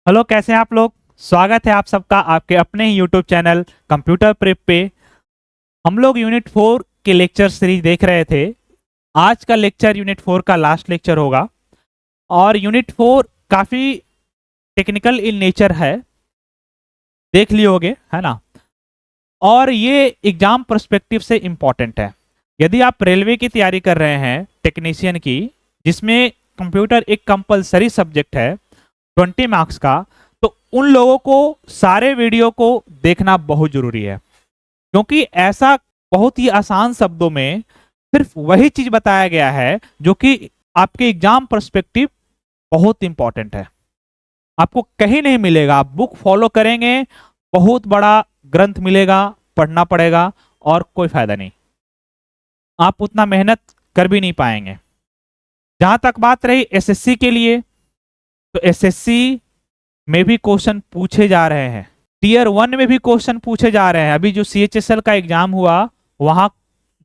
Hello, कैसे हैं आप लोग। स्वागत है आप सबका आपके अपने ही यूट्यूब चैनल कंप्यूटर प्रेप पे। हम लोग यूनिट 4 के लेक्चर सीरीज देख रहे थे। आज का लेक्चर यूनिट 4 का लास्ट लेक्चर होगा। और यूनिट 4 काफ़ी टेक्निकल इन नेचर है, देख लिए होगे, है ना। और ये एग्जाम पर्सपेक्टिव से इम्पॉर्टेंट है। यदि आप रेलवे की तैयारी कर रहे हैं टेक्नीशियन की, जिसमें कंप्यूटर एक कंपलसरी सब्जेक्ट है 20 मार्क्स का, तो उन लोगों को सारे वीडियो को देखना बहुत जरूरी है। क्योंकि ऐसा बहुत ही आसान शब्दों में सिर्फ वही चीज बताया गया है जो कि आपके एग्जाम पर्सपेक्टिव बहुत इंपॉर्टेंट है। आपको कहीं नहीं मिलेगा। आप बुक फॉलो करेंगे, बहुत बड़ा ग्रंथ मिलेगा, पढ़ना पड़ेगा और कोई फायदा नहीं। आप उतना मेहनत कर भी नहीं पाएंगे। जहां तक बात रही एसएससी के लिए, तो एसएससी में भी क्वेश्चन पूछे जा रहे हैं, टीयर 1 में भी क्वेश्चन पूछे जा रहे हैं। अभी जो सीएचएसएल का एग्जाम हुआ वहां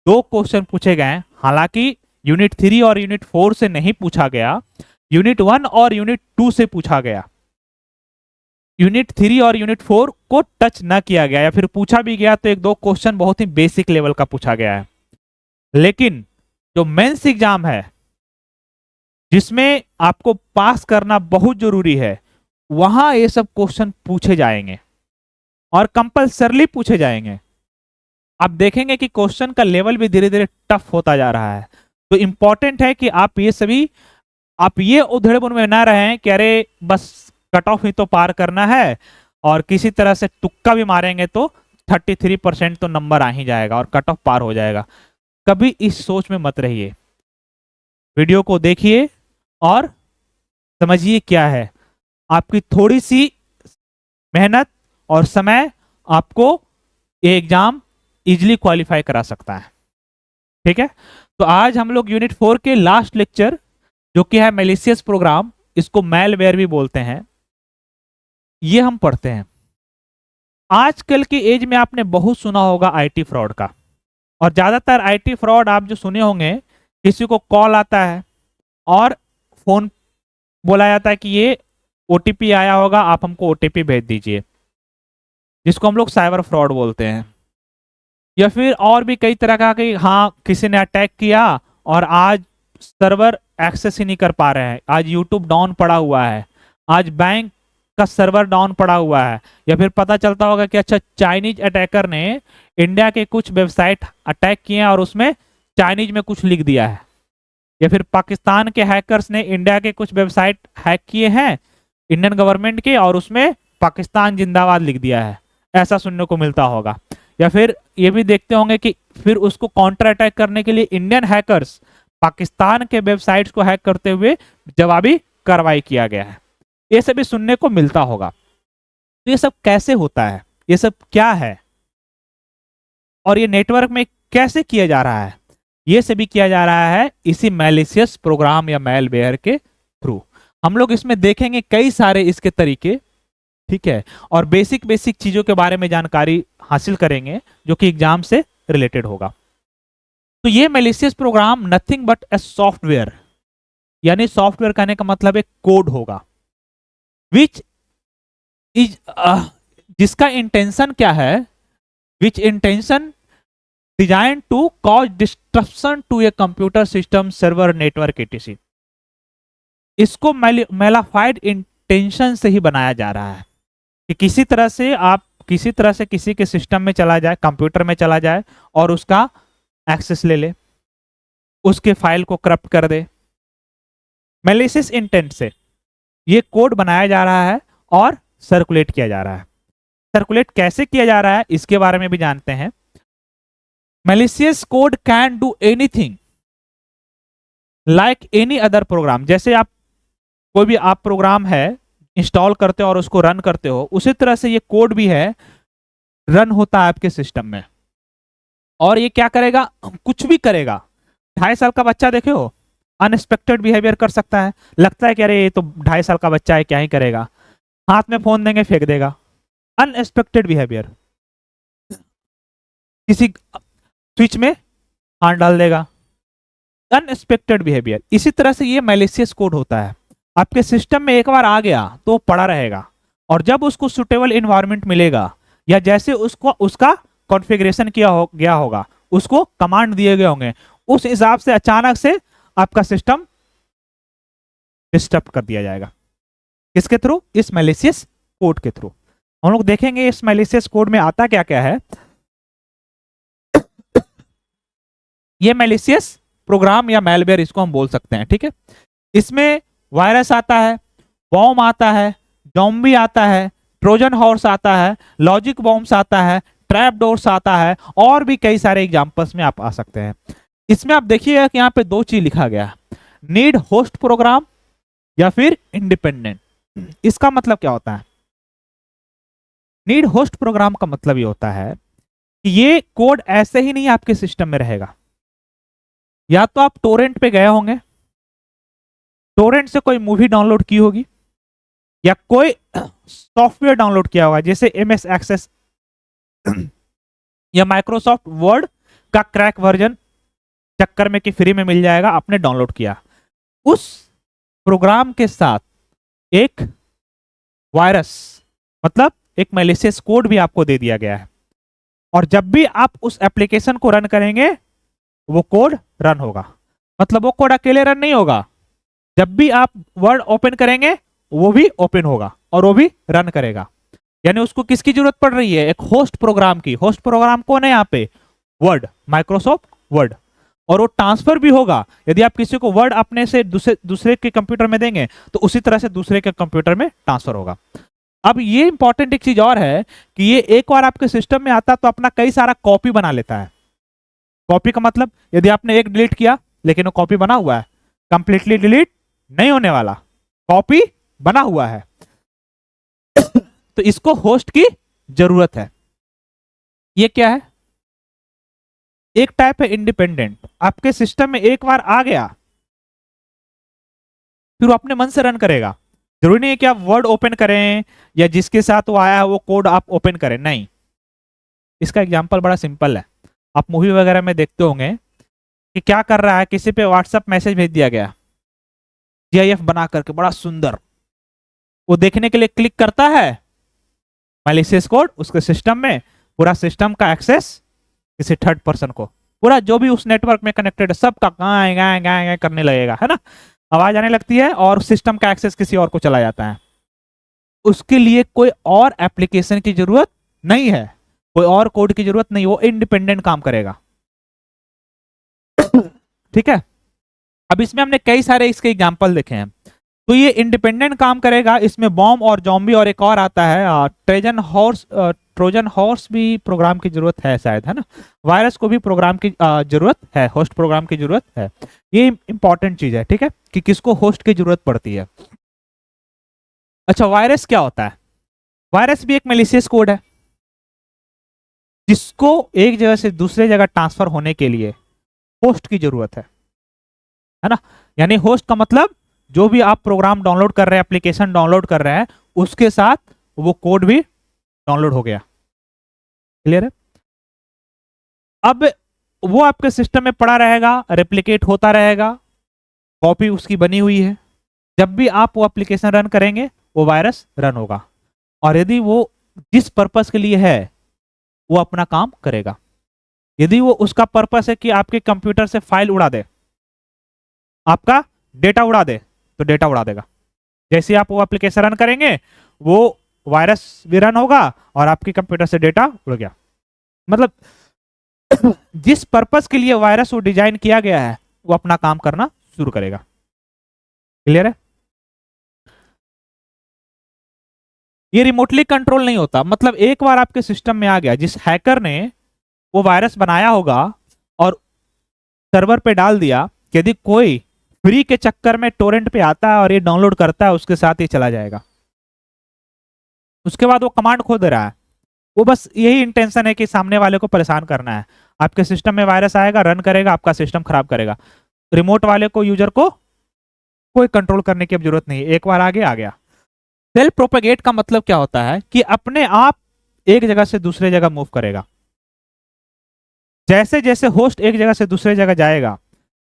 2 क्वेश्चन पूछे गए। हालांकि यूनिट 3 और यूनिट 4 से नहीं पूछा गया, यूनिट 1 और यूनिट 2 से पूछा गया। यूनिट 3 और यूनिट 4 को टच न किया गया, या फिर पूछा भी गया तो 1-2 क्वेश्चन बहुत ही बेसिक लेवल का पूछा गया है। लेकिन जो मेंस एग्जाम है, जिसमें आपको पास करना बहुत जरूरी है, वहां ये सब क्वेश्चन पूछे जाएंगे और कंपल्सरली पूछे जाएंगे। आप देखेंगे कि क्वेश्चन का लेवल भी धीरे धीरे टफ होता जा रहा है। तो इंपॉर्टेंट है कि आप ये उधेड़बुन में ना रहें कि अरे बस कट ऑफ ही तो पार करना है और किसी तरह से तुक्का भी मारेंगे तो 33% तो नंबर आ ही जाएगा और कट ऑफ पार हो जाएगा। कभी इस सोच में मत रहिए। वीडियो को देखिए और समझिए क्या है। आपकी थोड़ी सी मेहनत और समय आपको ये एग्जाम इजिली क्वालिफाई करा सकता है। ठीक है, तो आज हम लोग यूनिट 4 के लास्ट लेक्चर, जो कि है मैलिशियस प्रोग्राम, इसको मैलवेयर भी बोलते हैं, ये हम पढ़ते हैं। आजकल की एज में आपने बहुत सुना होगा आईटी फ्रॉड का। और ज्यादातर आईटी फ्रॉड आप जो सुने होंगे, किसी को कॉल आता है और फोन बोला जाता है कि ये ओटीपी आया होगा, आप हमको ओटीपी भेज दीजिए, जिसको हम लोग साइबर फ्रॉड बोलते हैं। या फिर और भी कई तरह का कि हाँ, किसी ने अटैक किया और आज सर्वर एक्सेस ही नहीं कर पा रहे हैं, आज यूट्यूब डाउन पड़ा हुआ है, आज बैंक का सर्वर डाउन पड़ा हुआ है। या फिर पता चलता होगा कि अच्छा, चाइनीज अटैकर ने इंडिया के कुछ वेबसाइट अटैक किए और उसमें चाइनीज में कुछ लिख दिया है। या फिर पाकिस्तान के हैकर्स ने इंडिया के कुछ वेबसाइट हैक किए हैं इंडियन गवर्नमेंट के, और उसमें पाकिस्तान जिंदाबाद लिख दिया है। ऐसा सुनने को मिलता होगा। या फिर ये भी देखते होंगे कि फिर उसको काउंटर अटैक करने के लिए इंडियन हैकर्स पाकिस्तान के वेबसाइट्स को हैक करते हुए जवाबी कार्रवाई किया गया है। ये सभी सुनने को मिलता होगा। तो ये सब कैसे होता है, ये सब क्या है, और ये नेटवर्क में कैसे किया जा रहा है, ये सभी किया जा रहा है इसी मैलिशियस प्रोग्राम या मैलवेयर के थ्रू। हम लोग इसमें देखेंगे कई सारे इसके तरीके। ठीक है, और बेसिक बेसिक चीजों के बारे में जानकारी हासिल करेंगे जो कि एग्जाम से रिलेटेड होगा। तो ये malicious program nothing but a software, यानी सॉफ्टवेयर कहने का मतलब एक कोड होगा, विच इज जिसका इंटेंशन क्या है, which intention design to cause disruption to a computer system server network etc. इसको मेलाफाइड इंटेंशन से ही बनाया जा रहा है कि किसी तरह से किसी के सिस्टम में चला जाए, कंप्यूटर में चला जाए और उसका एक्सेस ले ले, उसके फाइल को करप्ट कर दे। मैलिशियस इंटेंट से ये कोड बनाया जा रहा है और सर्कुलेट किया जा रहा है। सर्कुलेट कैसे किया जा रहा है इसके बारे में भी जानते हैं। Malicious code can do anything like any other program. जैसे आप कोई भी आप प्रोग्राम है इंस्टॉल करते हो और उसको रन करते हो, उसी तरह से ये कोड भी है, रन होता है आपके सिस्टम में। और ये क्या करेगा, कुछ भी करेगा। 2.5 साल का बच्चा देखे हो, अनएक्सपेक्टेड बिहेवियर कर सकता है। लगता है कि अरे ये तो 2.5 साल का बच्चा है, क्या ही करेगा, हाथ में फोन देंगे फेंक देगा। अनएक्सपेक्टेड बिहेवियर, किसी स्विच में हाथ डाल देगा, अनएक्सपेक्टेड बिहेवियर। इसी तरह से ये मैलिशियस कोड होता है। आपके सिस्टम में एक बार आ गया तो पड़ा रहेगा, और जब उसको सुटेबल इन्वायरमेंट मिलेगा या जैसे उसको उसका कॉन्फ़िगरेशन गया होगा, उसको कमांड दिए गए होंगे, उस हिसाब से अचानक से आपका सिस्टम डिस्टर्ब कर दिया जाएगा। किसके थ्रू? इस मैलिशियस कोड के थ्रू। हम लोग देखेंगे इस मैलिशियस कोड में आता क्या क्या है। ये मैलिशियस प्रोग्राम या मैलवेयर इसको हम बोल सकते हैं, ठीक है। इसमें वायरस आता है, बॉम्ब आता है, जॉम्बी आता है, ट्रोजन हॉर्स आता है, लॉजिक बॉम्ब्स आता है, ट्रैप डोर्स आता है, और भी कई सारे एग्जांपल्स में आप आ सकते हैं। इसमें आप देखिएगा कि यहाँ पे दो चीज लिखा गया है, नीड होस्ट प्रोग्राम या फिर इंडिपेंडेंट। इसका मतलब क्या होता है? नीड होस्ट प्रोग्राम का मतलब ये होता है कि ये कोड ऐसे ही नहीं आपके सिस्टम में रहेगा। या तो आप टोरेंट पे गए होंगे, टोरेंट से कोई मूवी डाउनलोड की होगी, या कोई सॉफ्टवेयर डाउनलोड किया होगा जैसे MS एक्सेस या माइक्रोसॉफ्ट वर्ड का क्रैक वर्जन चक्कर में कि फ्री में मिल जाएगा, आपने डाउनलोड किया। उस प्रोग्राम के साथ एक वायरस मतलब एक मैलिशियस कोड भी आपको दे दिया गया है, और जब भी आप उस एप्लीकेशन को रन करेंगे वो कोड रन होगा। मतलब वो कोड अकेले रन नहीं होगा, जब भी आप वर्ड ओपन करेंगे वो भी ओपन होगा और वो भी रन करेगा। यानी उसको किसकी जरूरत पड़ रही है? एक होस्ट प्रोग्राम की। होस्ट प्रोग्राम कौन है यहाँ पे? Word, Microsoft word. और वो ट्रांसफर भी होगा। यदि आप किसी को वर्ड अपने से दूसरे के कंप्यूटर में देंगे तो उसी तरह से दूसरे के कंप्यूटर में ट्रांसफर होगा। अब ये इंपॉर्टेंट एक चीज और है कि ये एक बार आपके सिस्टम में आता तो अपना कई सारा कॉपी बना लेता है। कॉपी का मतलब यदि आपने एक डिलीट किया लेकिन वो कॉपी बना हुआ है, कंप्लीटली डिलीट नहीं होने वाला, कॉपी बना हुआ है। तो इसको होस्ट की जरूरत है। ये क्या है? एक टाइप है इंडिपेंडेंट। आपके सिस्टम में एक बार आ गया फिर वो अपने मन से रन करेगा। जरूरी नहीं है कि आप वर्ड ओपन करें या जिसके साथ वो आया है वो कोड आप ओपन करें, नहीं। इसका एग्जांपल बड़ा सिंपल है। आप मूवी वगैरह में देखते होंगे कि क्या कर रहा है, किसी पे व्हाट्सएप मैसेज भेज दिया गया GIF बना करके बड़ा सुंदर, वो देखने के लिए क्लिक करता है, मैलिशियस कोड उसके सिस्टम में, पूरा सिस्टम का एक्सेस किसी थर्ड पर्सन को, पूरा जो भी उस नेटवर्क में कनेक्टेड है सबका गाय गाय गाय गाय करने लगेगा, है ना, आवाज आने लगती है और सिस्टम का एक्सेस किसी और को चला जाता है। उसके लिए कोई और एप्लीकेशन की जरूरत नहीं है, कोई और कोड की जरूरत नहीं, वो इंडिपेंडेंट काम करेगा। ठीक है। अब इसमें हमने कई सारे इसके एग्जांपल देखे हैं। तो ये इंडिपेंडेंट काम करेगा। इसमें बॉम्ब और जॉम्बी और एक और आता है ट्रोजन हॉर्स भी प्रोग्राम की जरूरत है शायद, है ना। वायरस को भी प्रोग्राम की जरूरत है, होस्ट प्रोग्राम की जरूरत है। ये इंपॉर्टेंट चीज है, ठीक है, कि किसको होस्ट की जरूरत पड़ती है। अच्छा, वायरस क्या होता है? वायरस भी एक मैलिशियस कोड है जिसको एक जगह से दूसरे जगह ट्रांसफर होने के लिए होस्ट की जरूरत है ना। यानी होस्ट का मतलब जो भी आप प्रोग्राम डाउनलोड कर रहे हैं, एप्लीकेशन डाउनलोड कर रहे हैं, उसके साथ वो कोड भी डाउनलोड हो गया। क्लियर है? अब वो आपके सिस्टम में पड़ा रहेगा, रेप्लिकेट होता रहेगा, कॉपी उसकी बनी हुई है। जब भी आप वो एप्लीकेशन रन करेंगे वो वायरस रन होगा, और यदि वो जिस पर्पस के लिए है वो अपना काम करेगा। यदि वो उसका पर्पस है कि आपके कंप्यूटर से फाइल उड़ा दे, आपका डेटा उड़ा दे, तो डेटा उड़ा देगा। जैसे आप वो एप्लीकेशन रन करेंगे वो वायरस भी रन होगा और आपके कंप्यूटर से डेटा उड़ गया। मतलब जिस पर्पस के लिए वायरस वो डिजाइन किया गया है वो अपना काम करना शुरू करेगा। क्लियर है? ये रिमोटली कंट्रोल नहीं होता। मतलब एक बार आपके सिस्टम में आ गया, जिस हैकर ने वो वायरस बनाया होगा और सर्वर पे डाल दिया, यदि कोई फ्री के चक्कर में टोरेंट पे आता है और ये डाउनलोड करता है, उसके साथ ही चला जाएगा। उसके बाद वो कमांड खो दे रहा है, वो बस यही इंटेंशन है कि सामने वाले को परेशान करना है। आपके सिस्टम में वायरस आएगा, रन करेगा, आपका सिस्टम खराब करेगा। रिमोट वाले को, यूजर को कोई कंट्रोल करने की अब जरूरत नहीं, एक बार आगे आ गया। सेल्फ प्रोपेगेट का मतलब क्या होता है कि अपने आप एक जगह से दूसरे जगह मूव करेगा। जैसे जैसे होस्ट एक जगह से दूसरे जगह जाएगा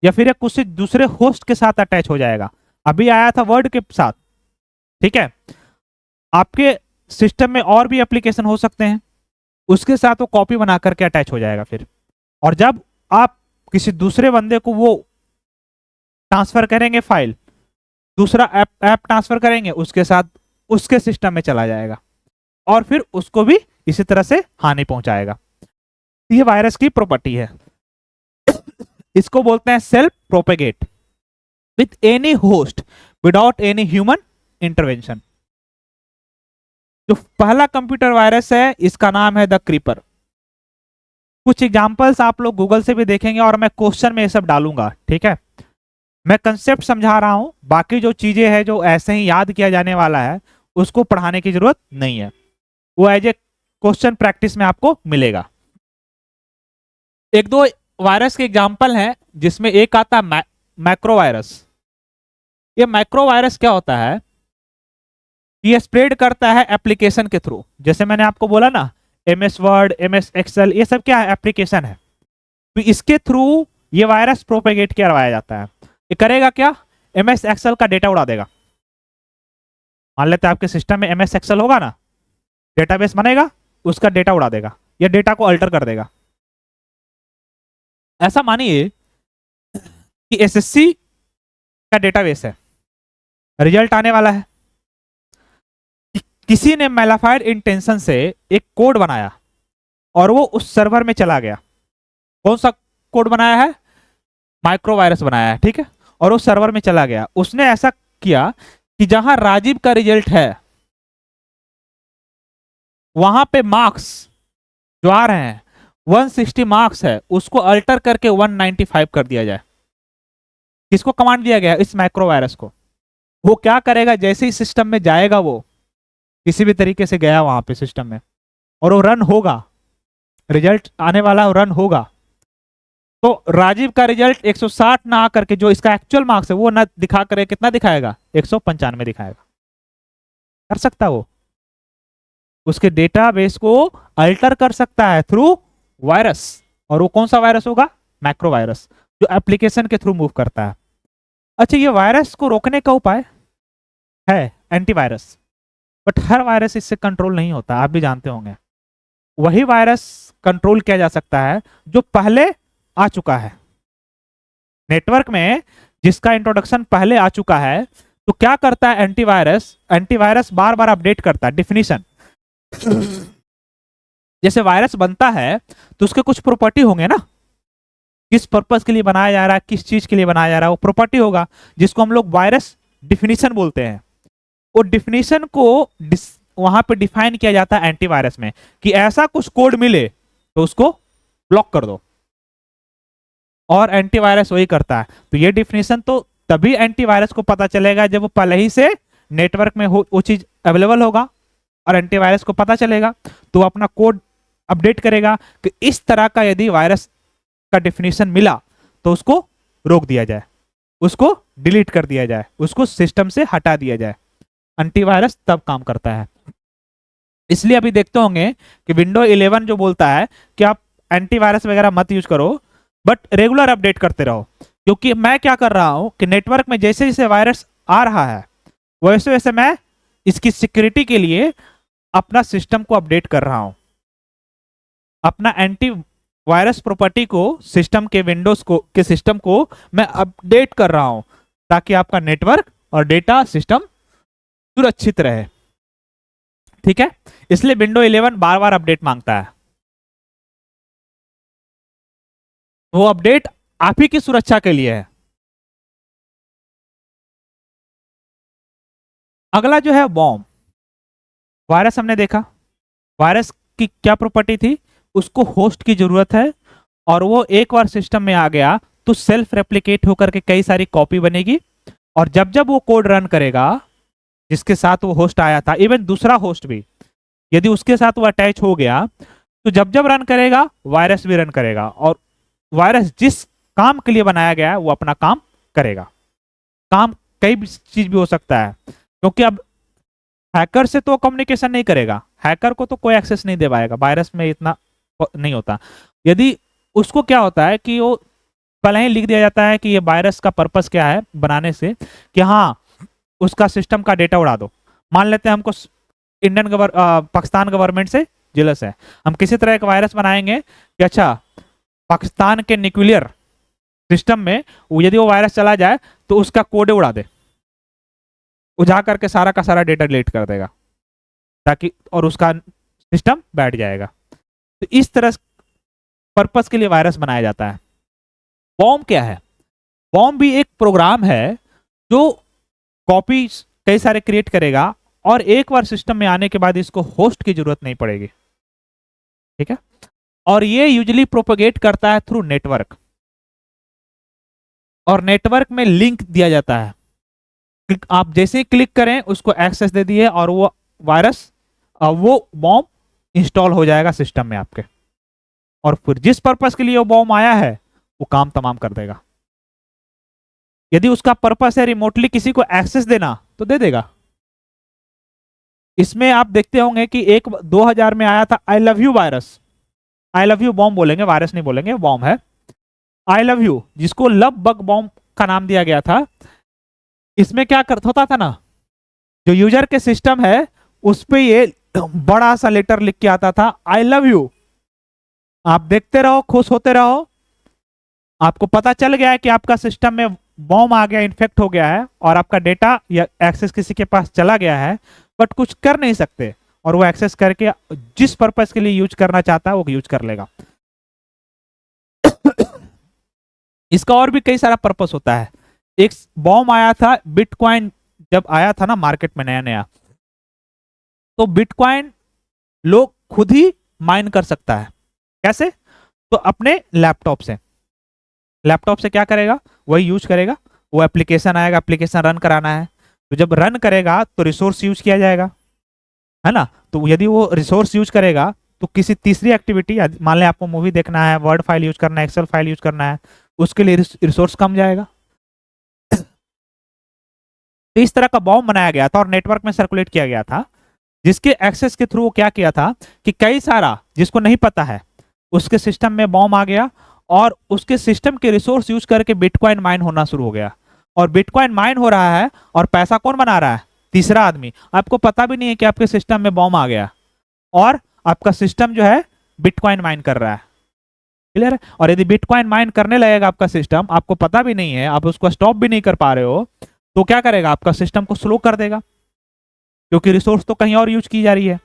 या फिर कुछ दूसरे होस्ट के साथ अटैच हो जाएगा, अभी आया था वर्ड के साथ, ठीक है। आपके सिस्टम में और भी एप्लीकेशन हो सकते हैं, उसके साथ वो कॉपी बना करके अटैच हो जाएगा फिर। और जब आप किसी दूसरे बंदे को वो ट्रांसफर करेंगे फाइल, दूसरा ऐप ट्रांसफर करेंगे, उसके साथ उसके सिस्टम में चला जाएगा और फिर उसको भी इसी तरह से हानि पहुंचाएगा। ये वायरस की प्रॉपर्टी है। इसको बोलते हैं self propagate with any host without any human intervention. जो पहला कंप्यूटर वायरस है इसका नाम है द क्रीपर। कुछ एग्जांपल्स आप लोग गूगल से भी देखेंगे और मैं क्वेश्चन में ये सब डालूंगा, ठीक है। मैं कंसेप्ट समझा रहा हूं, बाकी जो चीजें हैं जो ऐसे ही याद किया जाने वाला है उसको पढ़ाने की जरूरत नहीं है, वो एज ए क्वेश्चन प्रैक्टिस में आपको मिलेगा। एक दो वायरस के एग्जांपल हैं जिसमें एक आता है मैक्रो वायरस। ये मैक्रो वायरस क्या होता है, ये स्प्रेड करता है एप्लीकेशन के थ्रू। जैसे मैंने आपको बोला ना, MS वर्ड, MS एक्सेल, ये सब क्या है, एप्लीकेशन है। तो इसके थ्रू ये वायरस प्रोपेगेट करवाया जाता है। ये करेगा क्या, MS एक्सेल का डेटा उड़ा देगा। मान लेते हैं आपके सिस्टम में MS एक्सेल होगा ना, डेटाबेस बनेगा, उसका डेटा उड़ा देगा या डेटा को अल्टर कर देगा। ऐसा मानिए कि SSC का डेटाबेस है, रिजल्ट आने वाला है, किसी ने मैलाफाइड इंटेंशन से एक कोड बनाया और वो उस सर्वर में चला गया। कौन सा कोड बनाया है, माइक्रो वायरस बनाया है, ठीक है। और वो सर्वर में चला गया, उसने ऐसा किया कि जहां राजीव का रिजल्ट है वहां पे मार्क्स जो आ रहे हैं 160 मार्क्स है, उसको अल्टर करके 195 कर दिया जाए। किसको कमांड दिया गया, इस माइक्रो वायरस को। वो क्या करेगा, जैसे ही सिस्टम में जाएगा, वो किसी भी तरीके से गया वहां पे सिस्टम में और वो रन होगा, रिजल्ट आने वाला रन होगा, तो राजीव का रिजल्ट 160 ना आकर के जो इसका एक्चुअल मार्क्स है वो ना दिखा कर कितना दिखाएगा, 195 दिखाएगा। कर सकता वो, उसके डेटाबेस को अल्टर कर सकता है थ्रू वायरस। और वो कौन सा वायरस होगा, मैक्रो वायरस, जो एप्लीकेशन के थ्रू मूव करता है। अच्छा, ये वायरस को रोकने का उपाय है एंटीवायरस, बट हर वायरस इससे कंट्रोल नहीं होता, आप भी जानते होंगे। वही वायरस कंट्रोल किया जा सकता है जो पहले आ चुका है नेटवर्क में, जिसका इंट्रोडक्शन पहले आ चुका है। तो क्या करता है एंटीवायरस, एंटीवायरस बार बार अपडेट करता है डिफिनीशन। जैसे वायरस बनता है तो उसके कुछ प्रॉपर्टी होंगे ना, किस पर्पस के लिए बनाया जा रहा है, किस चीज के लिए बनाया जा रहा है, वो प्रॉपर्टी होगा जिसको हम लोग वायरस डिफिनीशन बोलते हैं। वो डिफिनीशन को वहां पे डिफाइन किया जाता है एंटीवायरस में कि ऐसा कुछ कोड मिले तो उसको ब्लॉक कर दो, और एंटीवायरस वही करता है। तो ये डिफिनीशन तो तभी एंटीवायरस को पता चलेगा जब वो पहले ही से नेटवर्क में वो चीज अवेलेबल होगा और एंटीवायरस को पता चलेगा, तो वो अपना कोड अपडेट करेगा कि इस तरह का यदि वायरस का डिफिनीशन मिला तो उसको रोक दिया जाए, उसको डिलीट कर दिया जाए, उसको सिस्टम से हटा दिया जाए। एंटीवायरस तब काम करता है। इसलिए अभी देखते होंगे कि विंडो 11 जो बोलता है कि आप एंटीवायरस वगैरह मत यूज करो, बट रेगुलर अपडेट करते रहो। क्योंकि मैं क्या कर रहा हूं कि नेटवर्क में जैसे जैसे वायरस आ रहा है वैसे वैसे मैं इसकी सिक्योरिटी के लिए अपना सिस्टम को अपडेट कर रहा हूं, अपना एंटी वायरस प्रॉपर्टी को सिस्टम के विंडोज को के सिस्टम को मैं अपडेट कर रहा हूं, ताकि आपका नेटवर्क और डेटा सिस्टम सुरक्षित रहे। ठीक है, इसलिए विंडो 11 बार बार अपडेट मांगता है। वो अपडेट आप ही की सुरक्षा के लिए है। अगला जो है बॉम्ब वायरस, हमने देखा वायरस की क्या प्रॉपर्टी थी, उसको होस्ट की जरूरत है, और वो एक बार सिस्टम में आ गया तो सेल्फ रेप्लिकेट होकर के कई सारी कॉपी बनेगी, और जब जब वो कोड रन करेगा जिसके साथ वो होस्ट आया था, इवन दूसरा होस्ट भी यदि उसके साथ वो अटैच हो गया, तो जब जब रन करेगा वायरस भी रन करेगा, और वायरस जिस काम के लिए बनाया गया है वो अपना काम करेगा। काम कई चीज भी हो सकता है, क्योंकि अब हैकर से तो कम्युनिकेशन नहीं करेगा, हैकर को तो कोई एक्सेस नहीं दे पाएगा, वायरस में इतना नहीं होता। यदि उसको क्या होता है कि वो पहले ही लिख दिया जाता है कि ये वायरस का पर्पस क्या है बनाने से, कि हाँ उसका सिस्टम का डेटा उड़ा दो। मान लेते हैं हमको पाकिस्तान गवर्नमेंट से जेलस है, हम किसी तरह का वायरस बनाएंगे कि अच्छा पाकिस्तान के न्यूक्लियर सिस्टम में यदि वो वायरस चला जाए तो उसका कोड उड़ा दे, उजा करके सारा का सारा डेटा डिलीट कर देगा ताकि, और उसका सिस्टम बैठ जाएगा। तो इस तरह पर्पस के लिए वायरस बनाया जाता है। बॉम्ब क्या है? बॉम्ब भी एक प्रोग्राम है जो कॉपी कई सारे क्रिएट करेगा और एक बार सिस्टम में आने के बाद इसको होस्ट की जरूरत नहीं पड़ेगी, ठीक है। और ये यूजुअली प्रोपेगेट करता है थ्रू नेटवर्क, और नेटवर्क में लिंक दिया जाता है। आप जैसे ही क्लिक करें उसको एक्सेस दे दिए और वो वायरस, वो बॉम्ब इंस्टॉल हो जाएगा सिस्टम में आपके, और फिर जिस पर्पस के लिए वो बॉम्ब आया है वो काम तमाम कर देगा। यदि उसका पर्पस है रिमोटली किसी को एक्सेस देना तो दे देगा। इसमें आप देखते होंगे कि 2000 में आया था I love you virus, I love you bomb बोलेंगे, वायरस नहीं बोलेंगे, बॉम्ब है आई लव यू, जिसको लव बग बॉम्ब का नाम दिया गया था। इसमें क्या होता था ना, जो यूजर के सिस्टम है उस पे ये बड़ा सा लेटर लिख के आता था आई लव यू। आप देखते रहो, खुश होते रहो, आपको पता चल गया है कि आपका सिस्टम में बॉम्ब आ गया, इन्फेक्ट हो गया है और आपका डेटा या एक्सेस किसी के पास चला गया है, बट कुछ कर नहीं सकते, और वो एक्सेस करके जिस पर्पस के लिए यूज करना चाहता है वो यूज कर लेगा। इसका और भी कई सारा पर्पस होता है। एक बॉम्ब आया था बिटकॉइन, जब आया था ना मार्केट में नया नया, तो बिटकॉइन लोग खुद ही माइन कर सकता है। कैसे? तो अपने लैपटॉप से, लैपटॉप से क्या करेगा, वही यूज करेगा, वो एप्लीकेशन आएगा, एप्लीकेशन रन कराना है, तो जब रन करेगा तो रिसोर्स यूज किया जाएगा, है ना। तो यदि वो रिसोर्स यूज करेगा तो किसी तीसरी एक्टिविटी, मान लें आपको मूवी देखना है, वर्ड फाइल यूज करना है, एक्सेल फाइल यूज करना है, उसके लिए रिसोर्स कम जाएगा। तो इस तरह का बॉम्ब बनाया गया था और नेटवर्क में सर्कुलेट किया गया था, जिसके एक्सेस के थ्रू वो क्या किया था कि कई सारा, जिसको नहीं पता है उसके सिस्टम में बॉम्ब आ गया और उसके सिस्टम के रिसोर्स यूज करके बिटकॉइन माइन होना शुरू हो गया। और बिटकॉइन माइन हो रहा है और पैसा कौन बना रहा है? तीसरा आदमी। आपको पता भी नहीं है कि आपके सिस्टम में बॉम्ब आ गया और आपका सिस्टम जो है बिटकॉइन माइन कर रहा है। क्लियर है? और यदि बिटकॉइन माइन करने लगेगा आपका सिस्टम, आपको पता भी नहीं है, आप उसको स्टॉप भी नहीं कर पा रहे हो, तो क्या करेगा? आपका सिस्टम को स्लो कर देगा, क्योंकि रिसोर्स तो कहीं और यूज की जा रही है।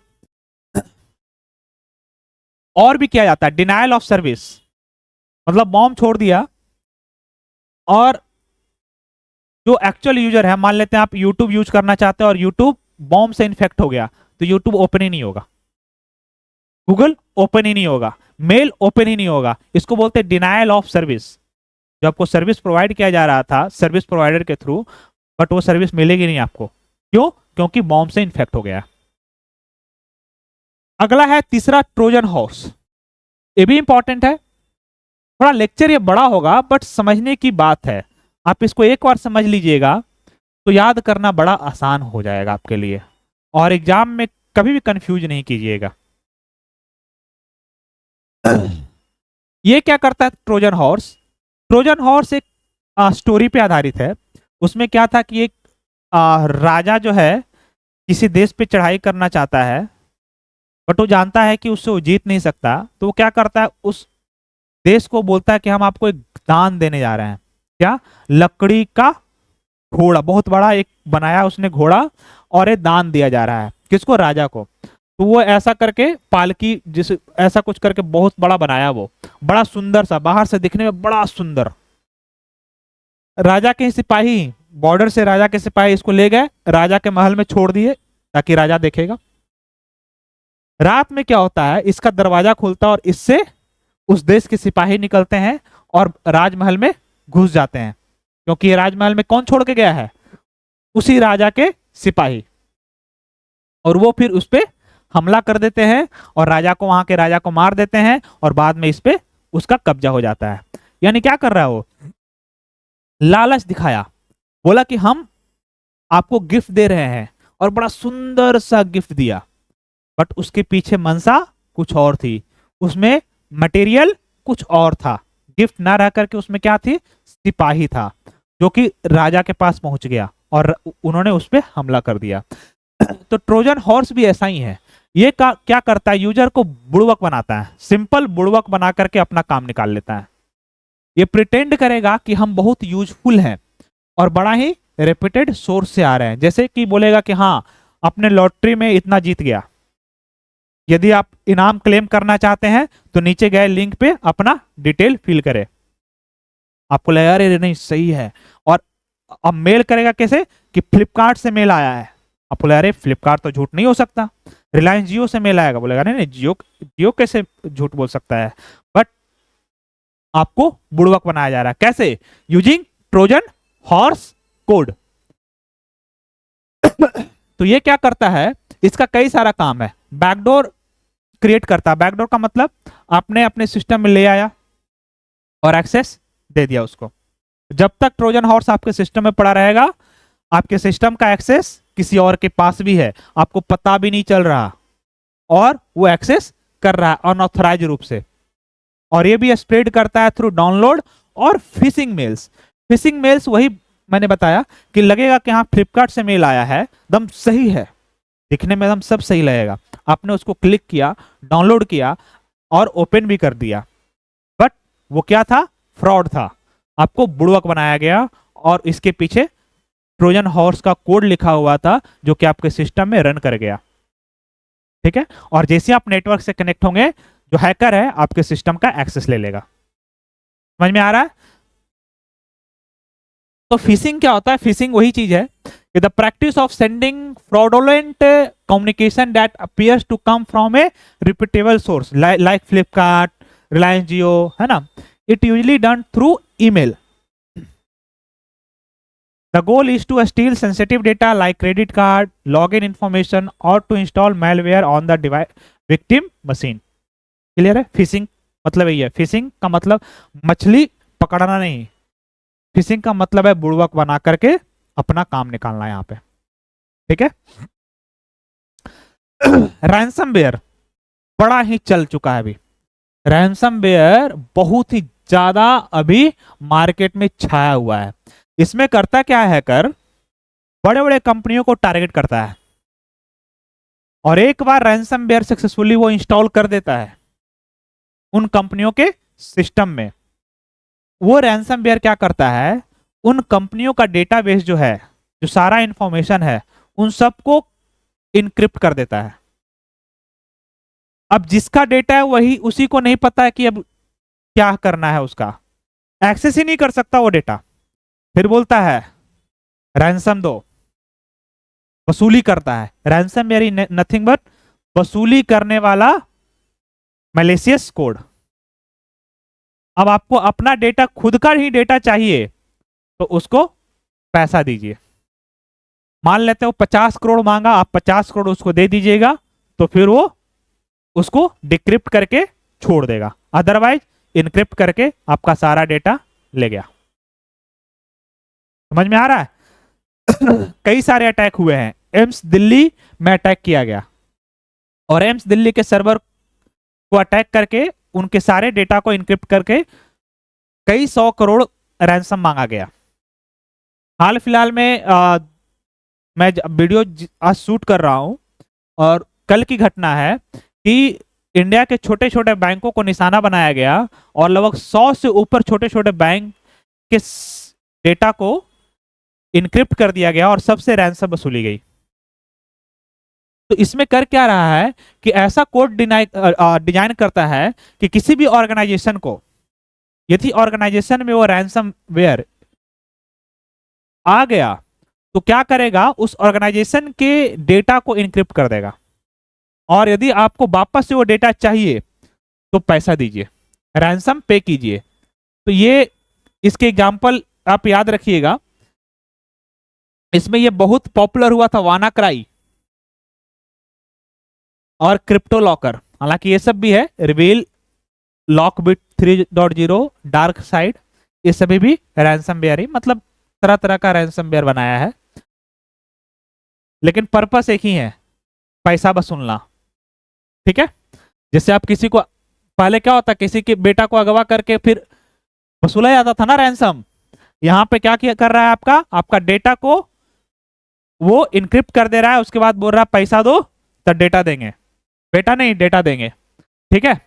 और भी किया जाता है डिनायल ऑफ सर्विस, मतलब बॉम्ब छोड़ दिया और जो एक्चुअल यूजर है, मान लेते हैं आप यूट्यूब यूज करना चाहते हैं और यूट्यूब बॉम्ब से इन्फेक्ट हो गया, तो यूट्यूब ओपन ही नहीं होगा, गूगल ओपन ही नहीं होगा, मेल ओपन ही नहीं होगा। इसको बोलते हैं डिनायल ऑफ सर्विस। जो आपको सर्विस प्रोवाइड किया जा रहा था सर्विस प्रोवाइडर के थ्रू, बट वो सर्विस मिलेगी नहीं आपको। क्यों? क्योंकि बॉम्ब से इन्फेक्ट हो गया। अगला है तीसरा, ट्रोजन हॉर्स। ये भी इंपॉर्टेंट है, थोड़ा लेक्चर ये बड़ा होगा बट समझने की बात है। आप इसको एक बार समझ लीजिएगा तो याद करना बड़ा आसान हो जाएगा आपके लिए, और एग्जाम में कभी भी कंफ्यूज नहीं कीजिएगा। ये क्या करता है ट्रोजन हॉर्स? ट्रोजन हॉर्स एक स्टोरी पे आधारित है। उसमें क्या था कि एक राजा जो है किसी देश पे चढ़ाई करना चाहता है, बट वो जानता है कि उससे वो जीत नहीं सकता, तो वो क्या करता है, उस देश को बोलता है कि हम आपको एक दान देने जा रहे हैं। क्या? लकड़ी का घोड़ा, बहुत बड़ा एक बनाया उसने घोड़ा, और ये दान दिया जा रहा है किसको? राजा को। तो वो ऐसा करके पालकी जिस ऐसा कुछ करके बहुत बड़ा बनाया, वो बड़ा सुंदर सा, बाहर से दिखने में बड़ा सुंदर। राजा के सिपाही, बॉर्डर से राजा के सिपाही इसको ले गए, राजा के महल में छोड़ दिए ताकि राजा देखेगा। रात में क्या होता है, इसका दरवाजा खुलता है और इससे उस देश के सिपाही निकलते हैं और राजमहल में घुस जाते हैं, क्योंकि ये राजमहल में कौन छोड़ के गया है? उसी राजा के सिपाही। और वो फिर उस पे हमला कर देते हैं और राजा को, वहां के राजा को मार देते हैं, और बाद में इस पे उसका कब्जा हो जाता है। यानी क्या कर रहा है वो? लालच दिखाया, बोला कि हम आपको गिफ्ट दे रहे हैं, और बड़ा सुंदर सा गिफ्ट दिया, बट उसके पीछे मनसा कुछ और थी, उसमें मटेरियल कुछ और था गिफ्ट ना रह करके उसमें क्या थी, सिपाही था जो कि राजा के पास पहुंच गया और उन्होंने उस पर हमला कर दिया। तो ट्रोजन हॉर्स भी ऐसा ही है, ये क्या करता है, यूजर को बुड़वक बनाता है, सिंपल बुड़वक बना करके अपना काम निकाल लेता है। ये प्रिटेंड करेगा कि हम बहुत यूजफुल हैं और बड़ा ही रेप्यूटेड सोर्स से आ रहे हैं, जैसे कि बोलेगा कि हाँ अपने लॉटरी में इतना जीत गया, यदि आप इनाम क्लेम करना चाहते हैं तो नीचे गए लिंक पे अपना डिटेल फिल करें। आपको लगेगा अरे नहीं सही है, और अब मेल करेगा कैसे कि फ्लिपकार्ट से मेल आया है, आपको लगेगा अरे फ्लिपकार्ट तो झूठ नहीं हो सकता, रिलायंस जियो से मेल आएगा, बोलेगा नहीं नहीं जियो जियो कैसे झूठ बोल सकता है, बट आपको बुड़वक बनाया जा रहा है। कैसे? Using Trojan horse code. तो ये क्या करता है, इसका कई सारा काम है, बैकडोर क्रिएट करता है। बैकडोर का मतलब आपने अपने सिस्टम में ले आया और एक्सेस दे दिया उसको। जब तक ट्रोजन हॉर्स आपके सिस्टम में पड़ा रहेगा, आपके सिस्टम का एक्सेस किसी और के पास भी है, आपको पता भी नहीं चल रहा, और वो एक्सेस कर रहा है अनऑथराइज रूप से। और ये भी स्प्रेड करता है थ्रू डाउनलोड और फिशिंग मेल्स। फिशिंग मेल्स वही मैंने बताया कि लगेगा कि हाँ फ्लिपकार्ट से मेल आया है, एकदम सही है, दिखने में एकदम सब सही लगेगा, आपने उसको क्लिक किया, डाउनलोड किया और ओपन भी कर दिया, बट वो क्या था, फ्रॉड था, आपको बुड़वक बनाया गया और इसके पीछे ट्रोजन हॉर्स का कोड लिखा हुआ था जो कि आपके सिस्टम में रन कर गया। ठीक है, और जैसे आप नेटवर्क से कनेक्ट होंगे, जो हैकर है आपके सिस्टम का एक्सेस ले लेगा। समझ में आ रहा है? तो फिशिंग क्या होता है? फिशिंग वही चीज है कि the practice of sending fraudulent communication that appears to come from a repeatable source like Flipkart, Reliance Jio, है ना, it usually done through email. The goal is to steal sensitive data like credit card, login information, or to install malware on the victim machine. Clear है? Fishing मतलब यही है। Fishing का मतलब मछली पकड़ना नहीं, फिशिंग का मतलब है बुड़वक बना करके अपना काम निकालना यहाँ पे। ठीक है। रैंसमवेयर बड़ा ही चल चुका है अभी, रैंसमवेयर बहुत ही ज्यादा अभी मार्केट में छाया हुआ है। इसमें करता क्या है, हैकर बड़े बड़े कंपनियों को टारगेट करता है और एक बार रैंसमवेयर सक्सेसफुली वो इंस्टॉल कर देता है उन कंपनियों के सिस्टम में। वो रैंसमवेयर क्या करता है, उन कंपनियों का डेटाबेस जो है, जो सारा इंफॉर्मेशन है, उन सबको इनक्रिप्ट कर देता है। अब जिसका डेटा है वही, उसी को नहीं पता है कि अब क्या करना है, उसका एक्सेस ही नहीं कर सकता वो डेटा। फिर बोलता है रैंसम दो, वसूली करता है। रैंसम मेरी नथिंग बट वसूली करने वाला मैलिशियस कोड। अब आपको अपना डेटा, खुद का ही डेटा चाहिए तो उसको पैसा दीजिए। मान लेते हो 50 करोड़ मांगा, आप 50 करोड़ उसको दे दीजिएगा तो फिर वो उसको डिक्रिप्ट करके छोड़ देगा, अदरवाइज इनक्रिप्ट करके आपका सारा डेटा ले गया। समझ में आ रहा है? कई सारे अटैक हुए हैं। एम्स दिल्ली में अटैक किया गया और एम्स दिल्ली के सर्वर को अटैक करके उनके सारे डेटा को इनक्रिप्ट करके कई 100 करोड़ रैंसम मांगा गया। हाल फिलहाल में मैं वीडियो आज शूट कर रहा हूं और कल की घटना है कि इंडिया के छोटे छोटे बैंकों को निशाना बनाया गया और लगभग 100 से ऊपर छोटे छोटे बैंक के डेटा को इनक्रिप्ट कर दिया गया और सबसे रैंसम वसूली गई। तो इसमें कर क्या रहा है कि ऐसा कोड डिजाइन करता है कि किसी भी ऑर्गेनाइजेशन को, यदि ऑर्गेनाइजेशन में वो रैंसमवेयर आ गया तो क्या करेगा, उस ऑर्गेनाइजेशन के डेटा को इनक्रिप्ट कर देगा और यदि आपको वापस से वो डेटा चाहिए तो पैसा दीजिए, रैंसम पे कीजिए। तो ये इसके एग्जांपल आप याद रखिएगा। इसमें ये बहुत पॉपुलर हुआ था वानाक्राई और क्रिप्टो लॉकर, हालांकि ये सब भी है, रिवील, लॉकबिट 3.0, डार्क साइड, ये सभी भी रैंसमवेयर ही, मतलब तरह तरह का रैंसमवेयर बनाया है, लेकिन पर्पस एक ही है, पैसा वसूलना। ठीक है। जैसे आप किसी को, पहले क्या होता, किसी के बेटा को अगवा करके फिर वसूला जाता था ना रैंसम। यहाँ पे क्या किया कर रहा है, आपका आपका डेटा को वो इनक्रिप्ट कर दे रहा है, उसके बाद बोल रहा है पैसा दो तो डेटा देंगे, बेटा नहीं डेटा देंगे। ठीक है,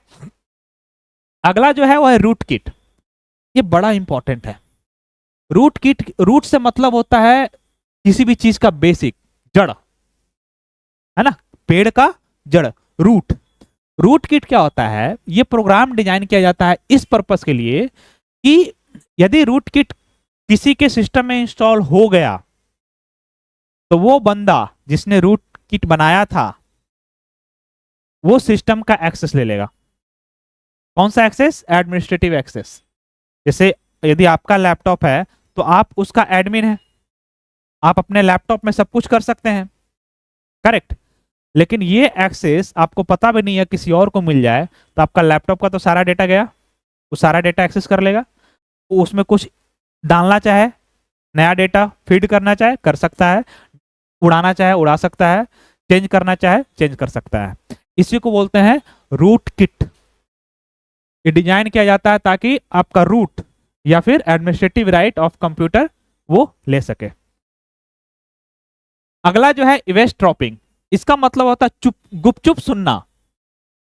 अगला जो है वो है रूट किट। ये बड़ा इंपॉर्टेंट है। रूट किट, रूट से मतलब होता है किसी भी चीज का बेसिक, जड़, है ना, पेड़ का जड़, रूट। रूट किट क्या होता है, ये प्रोग्राम डिजाइन किया जाता है इस पर्पस के लिए कि यदि रूट किट किसी के सिस्टम में इंस्टॉल हो गया तो वो बंदा जिसने रूट किट बनाया था वो सिस्टम का एक्सेस ले लेगा। कौन सा एक्सेस? Administrative access. जैसे यदि आपका लैपटॉप है तो आप उसका एडमिन है, आप अपने लैपटॉप में सब कुछ कर सकते हैं, करेक्ट। लेकिन ये एक्सेस आपको पता भी नहीं है, किसी और को मिल जाए तो आपका लैपटॉप का तो सारा डेटा गया, वो सारा डेटा एक्सेस कर लेगा। वो उसमें कुछ डालना चाहे, नया डेटा फीड करना चाहे कर सकता है, उड़ाना चाहे उड़ा सकता है, चेंज करना चाहे चेंज कर सकता है। इसी को बोलते हैं रूट किट। ये डिजाइन किया जाता है ताकि आपका रूट या फिर एडमिनिस्ट्रेटिव राइट ऑफ कंप्यूटर वो ले सके। अगला जो है इवेस्ट ड्रॉपिंग। इसका मतलब होता है चुप, गुपचुप सुनना।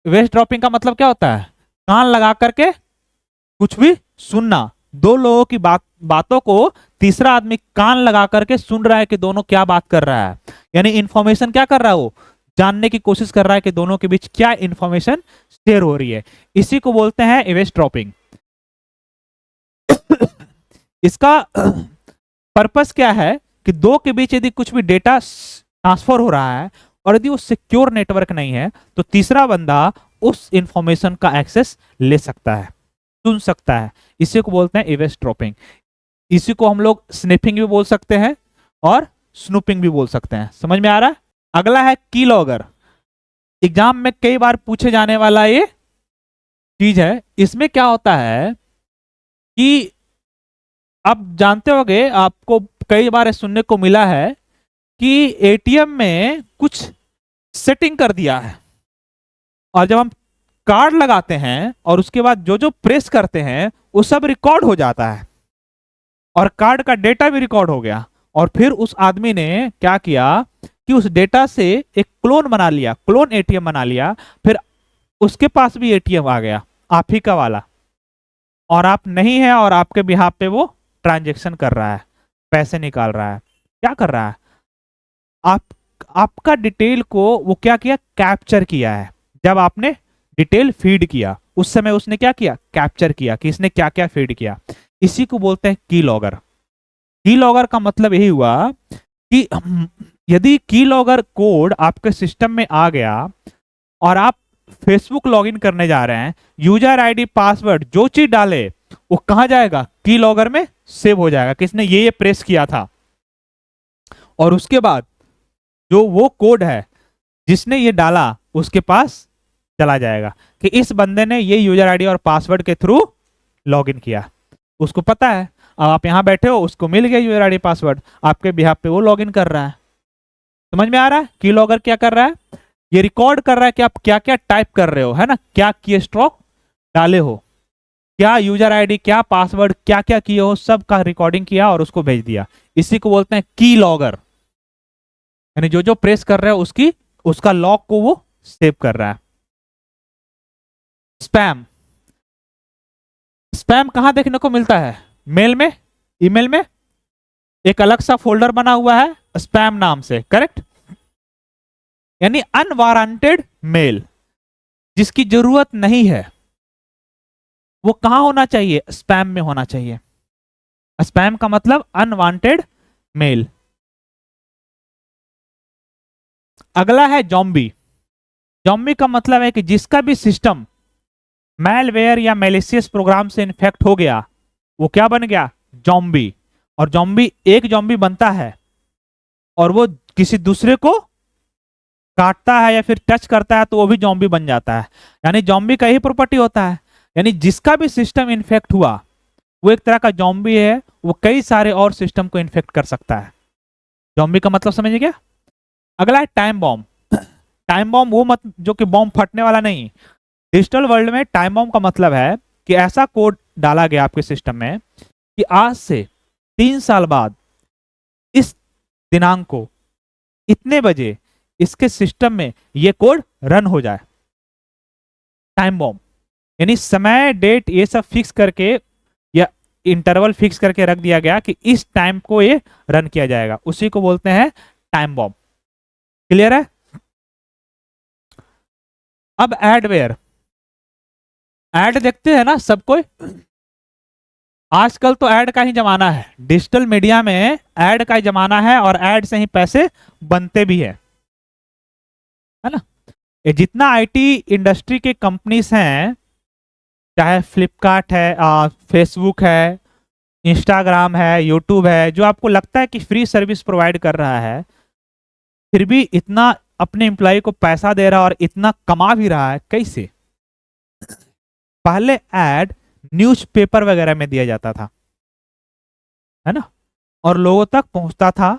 इवेस्ट ड्रॉपिंग का मतलब क्या होता है? कान लगा करके कुछ भी सुनना। दो लोगों की बातों को तीसरा आदमी कान लगा करके सुन रहा है कि दोनों क्या बात कर रहा है, यानी इंफॉर्मेशन क्या कर रहा है, वो जानने की कोशिश कर रहा है कि दोनों के बीच क्या इंफॉर्मेशन शेयर हो रही है। इसी को बोलते हैं इवेस्ट ड्रॉपिंग। इसका पर्पस क्या है कि दो के बीच यदि कुछ भी डेटा ट्रांसफर हो रहा है और यदि वो सिक्योर नेटवर्क नहीं है तो तीसरा बंदा उस इंफॉर्मेशन का एक्सेस ले सकता है, सुन सकता है। इसी को बोलते हैं इवेस्ट ड्रॉपिंग। इसी को हम लोग स्निफिंग भी बोल सकते हैं और स्नूपिंग भी बोल सकते हैं। समझ में आ रहा है? अगला है की लॉगर। एग्जाम में कई बार पूछे जाने वाला ये चीज है। इसमें क्या होता है कि आप जानते होंगे, आपको कई बार सुनने को मिला है कि एटीएम में कुछ सेटिंग कर दिया है और जब हम कार्ड लगाते हैं और उसके बाद जो जो प्रेस करते हैं वो सब रिकॉर्ड हो जाता है और कार्ड का डेटा भी रिकॉर्ड हो गया। और फिर उस आदमी ने क्या किया कि उस डेटा से एक क्लोन बना लिया, क्लोन एटीएम बना लिया। फिर उसके पास भी एटीएम आ गया आप ही का वाला, और आप नहीं है और आपके बिहाफ पे वो ट्रांजैक्शन कर रहा है, पैसे निकाल रहा है। क्या कर रहा है? आप आपका डिटेल को वो क्या किया, कैप्चर किया है। जब आपने डिटेल फीड किया उस समय उसने क्या किया, कैप्चर किया कि इसने क्या क्या फीड किया। इसी को बोलते हैं की लॉगर। की लॉगर का मतलब यही हुआ कि यदि की लॉगर कोड आपके सिस्टम में आ गया और आप फेसबुक लॉगिन करने जा रहे हैं, यूजर आईडी पासवर्ड जो चीज डाले वो कहां जाएगा, की लॉगर में सेव हो जाएगा, किसने ये प्रेस किया था। और उसके बाद जो वो कोड है जिसने ये डाला उसके पास चला जाएगा कि इस बंदे ने ये यूजर आईडी और पासवर्ड के थ्रू लॉगिन किया। उसको पता है, अब आप यहां बैठे हो, उसको मिल गया यूजर आईडी पासवर्ड, आपके बिहाफ पे वो लॉगिन कर रहा है। समझ में आ रहा है? की लॉगर क्या कर रहा है, ये रिकॉर्ड कर रहा है कि आप क्या क्या टाइप कर रहे हो, है ना, क्या की स्ट्रोक डाले हो, क्या यूजर आईडी, क्या पासवर्ड, क्या क्या किए हो, सब का रिकॉर्डिंग किया और उसको भेज दिया। इसी को बोलते हैं की लॉगर। यानी जो जो प्रेस कर रहा है उसकी उसका लॉग को वो सेव कर रहा है। स्पैम। स्पैम कहां देखने को मिलता है? मेल में, ईमेल में एक अलग सा फोल्डर बना हुआ है स्पैम नाम से, करेक्ट। यानी अनवारंटेड मेल जिसकी जरूरत नहीं है वो कहां होना चाहिए, स्पैम में होना चाहिए। स्पैम का मतलब अनवांटेड मेल। अगला है जॉम्बी। जॉम्बी का मतलब है कि जिसका भी सिस्टम मैलवेयर या मैलिशियस प्रोग्राम से इन्फेक्ट हो गया वो क्या बन गया, जॉम्बी। और जॉम्बी एक जॉम्बी बनता है और वो किसी दूसरे को काटता है या फिर टच करता है तो वो भी जॉम्बी बन जाता है। यानी जॉम्बी का ही प्रॉपर्टी होता है, यानी जिसका भी सिस्टम इन्फेक्ट हुआ वो एक तरह का जॉम्बी है, वो कई सारे और सिस्टम को इन्फेक्ट कर सकता है। जॉम्बी का मतलब समझिए क्या। अगला है टाइम बॉम्ब। टाइम बॉम्ब वो मत जो कि बॉम्ब फटने वाला नहीं। डिजिटल वर्ल्ड में टाइम बॉम्ब का मतलब है कि ऐसा कोड डाला गया आपके सिस्टम में कि आज से 3 साल बाद इस दिनांक को इतने बजे इसके सिस्टम में ये कोड रन हो जाए। टाइम बॉम्ब, यानी समय डेट ये सब फिक्स करके या इंटरवल फिक्स करके रख दिया गया कि इस टाइम को ये रन किया जाएगा, उसी को बोलते हैं टाइम बॉम्ब। क्लियर है? अब एडवेयर, ऐड देखते हैं ना सब कोई, आजकल तो ऐड का ही जमाना है, डिजिटल मीडिया में ऐड का ही जमाना है और ऐड से ही पैसे बनते भी है ना। ये जितना आईटी इंडस्ट्री के कंपनीज हैं, चाहे फ्लिपकार्ट है, फेसबुक है, इंस्टाग्राम है, यूट्यूब है, जो आपको लगता है कि फ्री सर्विस प्रोवाइड कर रहा है, फिर भी इतना अपने एम्प्लॉय को पैसा दे रहा है और इतना कमा भी रहा है, कैसे? पहले ऐड न्यूज़पेपर वगैरह में दिया जाता था, है ना, और लोगों तक पहुंचता था।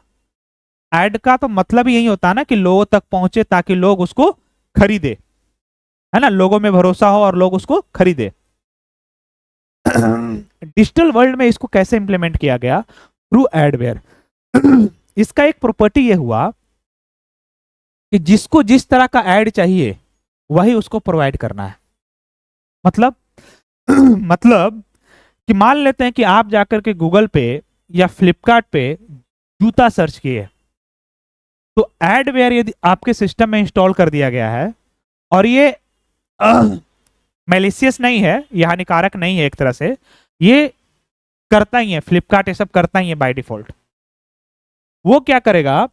ऐड का तो मतलब यही होता है ना कि लोगों तक पहुंचे ताकि लोग उसको खरीदे, है ना, लोगों में भरोसा हो और लोग उसको खरीदे। डिजिटल वर्ल्ड में इसको कैसे इंप्लीमेंट किया गया? Through adware. इसका एक प्रॉपर्टी ये हुआ कि जिसको जिस तरह का ऐड चाहिए वही उसको प्रोवाइड करना है। मतलब मतलब कि मान लेते हैं कि आप जाकर के गूगल पे या फ्लिपकार्ट पे जूता सर्च किए, तो एडवेयर यदि आपके सिस्टम में इंस्टॉल कर दिया गया है, और ये मैलिशियस नहीं है, यह हानिकारक नहीं है, एक तरह से ये करता ही है, फ्लिपकार्ट ये सब करता ही है बाय डिफॉल्ट। वो क्या करेगा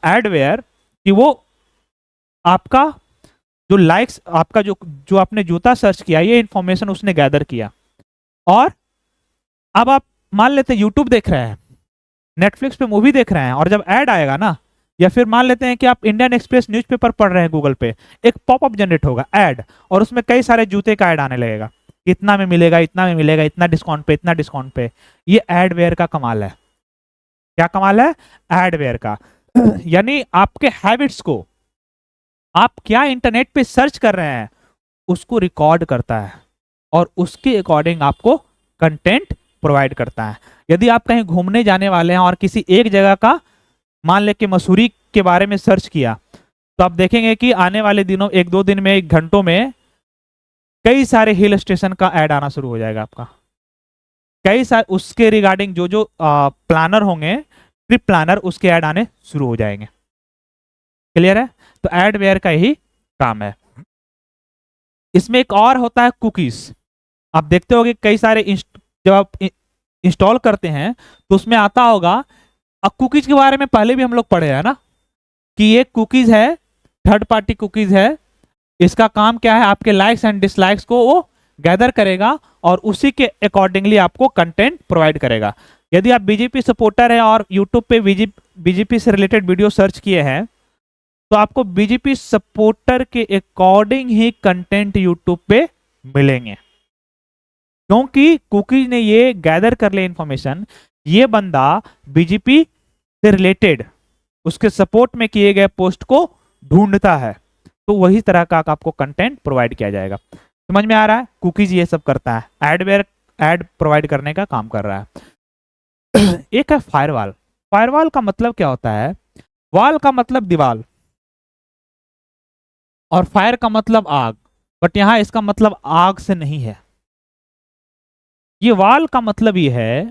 एडवेयर कि वो आपका जो लाइक्स, आपका जो जो आपने जूता सर्च किया, ये इंफॉर्मेशन उसने गैदर किया, और अब आप मान लेते हैं यूट्यूब देख रहे हैं, नेटफ्लिक्स पे मूवी देख रहे हैं, और जब ऐड आएगा ना, या फिर मान लेते हैं कि आप इंडियन एक्सप्रेस न्यूज़पेपर पढ़ रहे हैं गूगल पे, एक पॉपअप जनरेट होगा ऐड, और उसमें कई सारे जूते का ऐड आने लगेगा, इतना में मिलेगा, इतना में मिलेगा, इतना डिस्काउंट पे, इतना डिस्काउंट पे। ये एडवेयर का कमाल है। क्या कमाल है? एडवेयर का। यानी आपके हैबिट्स को, आप क्या इंटरनेट पे सर्च कर रहे हैं, उसको रिकॉर्ड करता है और उसके अकॉर्डिंग आपको कंटेंट प्रोवाइड करता है। यदि आप कहीं घूमने जाने वाले हैं और किसी एक जगह का, मान ले कि मसूरी के बारे में सर्च किया, तो आप देखेंगे कि आने वाले दिनों, 1-2 दिन में, 1 घंटों में कई सारे हिल स्टेशन का ऐड आना शुरू हो जाएगा आपका। कई सारे उसके रिगार्डिंग जो जो प्लानर होंगे, ट्रिप प्लानर, उसके ऐड आने शुरू हो जाएंगे। क्लियर है? तो एडवेयर का यही काम है। इसमें एक और होता है कुकीज। आप देखते होंगे कई सारे जब आप इंस्टॉल करते हैं तो उसमें आता होगा, अब कुकीज के बारे में पहले भी हम लोग पढ़े हैं ना, कि ये कुकीज है, थर्ड पार्टी कुकीज है। इसका काम क्या है? आपके लाइक्स एंड डिसलाइक्स को वो गैदर करेगा और उसी के अकॉर्डिंगली आपको कंटेंट प्रोवाइड करेगा। यदि आप बीजेपी सपोर्टर है और यूट्यूब पे बीजेपी से रिलेटेड वीडियो सर्च किए हैं, तो आपको बीजेपी सपोर्टर के अकॉर्डिंग ही कंटेंट यूट्यूब पे मिलेंगे, क्योंकि कुकीज ने ये गैदर कर ले इंफॉर्मेशन, ये बंदा बीजेपी से रिलेटेड उसके सपोर्ट में किए गए पोस्ट को ढूंढता है, तो वही तरह का आपको कंटेंट प्रोवाइड किया जाएगा। समझ में आ रहा है? कुकीज ये सब करता है, एडवेयर ऐड प्रोवाइड करने का काम कर रहा है। एक है फायरवॉल। फायरवॉल का मतलब क्या होता है? वॉल का मतलब दीवार और फायर का मतलब आग, बट यहां इसका मतलब आग से नहीं है। ये वॉल का मतलब ये है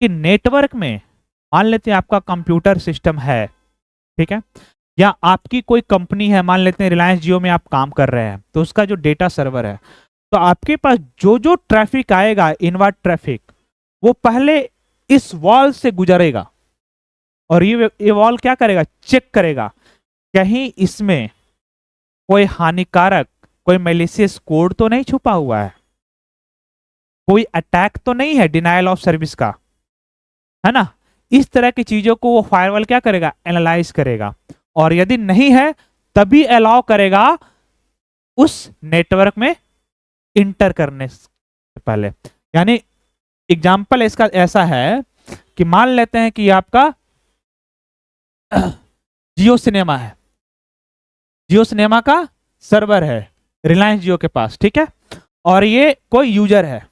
कि नेटवर्क में, मान लेते हैं आपका कंप्यूटर सिस्टम है, ठीक है, या आपकी कोई कंपनी है, मान लेते हैं रिलायंस जियो में आप काम कर रहे हैं, तो उसका जो डेटा सर्वर है, तो आपके पास जो जो ट्रैफिक आएगा, इनवर्ट ट्रैफिक, वो पहले इस वॉल से गुजरेगा, और ये वॉल क्या करेगा? चेक करेगा कहीं इसमें कोई हानिकारक, कोई मैलिशियस कोड तो नहीं छुपा हुआ है, कोई अटैक तो नहीं है डिनायल ऑफ सर्विस का, है ना। इस तरह की चीजों को वो फायरवॉल क्या करेगा? एनालाइज करेगा, और यदि नहीं है तभी अलाउ करेगा उस नेटवर्क में इंटर करने से पहले। यानी एग्जाम्पल इसका ऐसा है कि मान लेते हैं कि आपका जियो सिनेमा है, जियो सिनेमा का सर्वर है रिलायंस जियो के पास, ठीक है, और ये कोई यूजर है,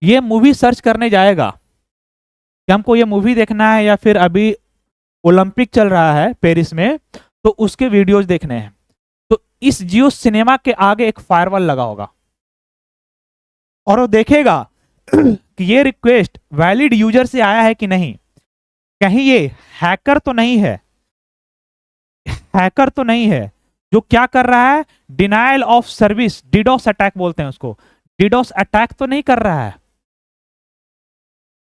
ये मूवी सर्च करने जाएगा कि हमको ये मूवी देखना है या फिर अभी ओलंपिक चल रहा है पेरिस में तो उसके वीडियोज देखने हैं, तो इस जियो सिनेमा के आगे एक फायरवॉल लगा होगा और वो देखेगा कि ये रिक्वेस्ट वैलिड यूजर से आया है कि नहीं, कहीं ये हैकर तो नहीं है, हैकर तो नहीं है जो क्या कर रहा है, डिनायल ऑफ सर्विस, डिडोस अटैक बोलते हैं उसको, डिडोस अटैक तो नहीं कर रहा है।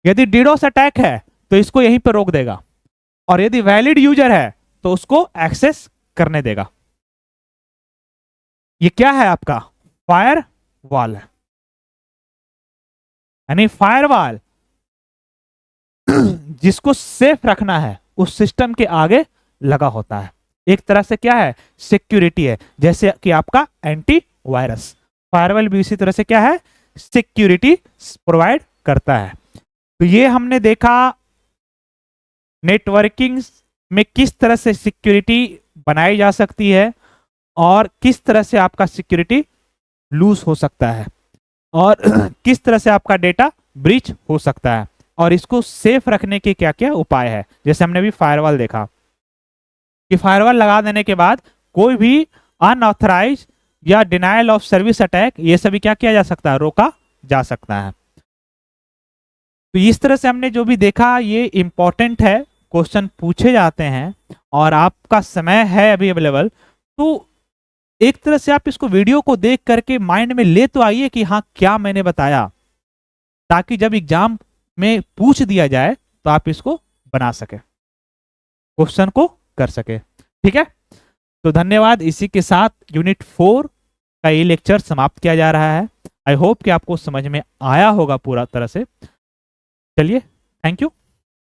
यदि डिडोस अटैक है तो इसको यहीं पर रोक देगा, और यदि वैलिड यूजर है तो उसको एक्सेस करने देगा। ये क्या है आपका फायर वॉल है, यानी फायरवॉल जिसको सेफ रखना है उस सिस्टम के आगे लगा होता है। एक तरह से क्या है, सिक्योरिटी है, जैसे कि आपका एंटी वायरस, फायरवॉल भी इसी तरह से क्या है, सिक्योरिटी प्रोवाइड करता है। तो ये हमने देखा नेटवर्किंग में किस तरह से सिक्योरिटी बनाई जा सकती है और किस तरह से आपका सिक्योरिटी लूज हो सकता है और किस तरह से आपका डेटा ब्रीच हो सकता है, और इसको सेफ रखने के क्या क्या उपाय है। जैसे हमने भी फायरवॉल देखा कि फायरवॉल लगा देने के बाद कोई भी अनऑथराइज या डिनायल ऑफ सर्विस अटैक ये सभी क्या किया जा सकता है, रोका जा सकता है। तो इस तरह से हमने जो भी देखा ये इंपॉर्टेंट है, क्वेश्चन पूछे जाते हैं और आपका समय है अभी अवेलेबल, तो एक तरह से आप इसको वीडियो को देख करके माइंड में ले तो आइए कि हाँ क्या मैंने बताया, ताकि जब एग्जाम में पूछ दिया जाए तो आप इसको बना सके, क्वेश्चन को कर सके। ठीक है, तो धन्यवाद। इसी के साथ यूनिट 4 का ये लेक्चर समाप्त किया जा रहा है। आई होप कि आपको समझ में आया होगा पूरा तरह से। चलिए, थैंक यू।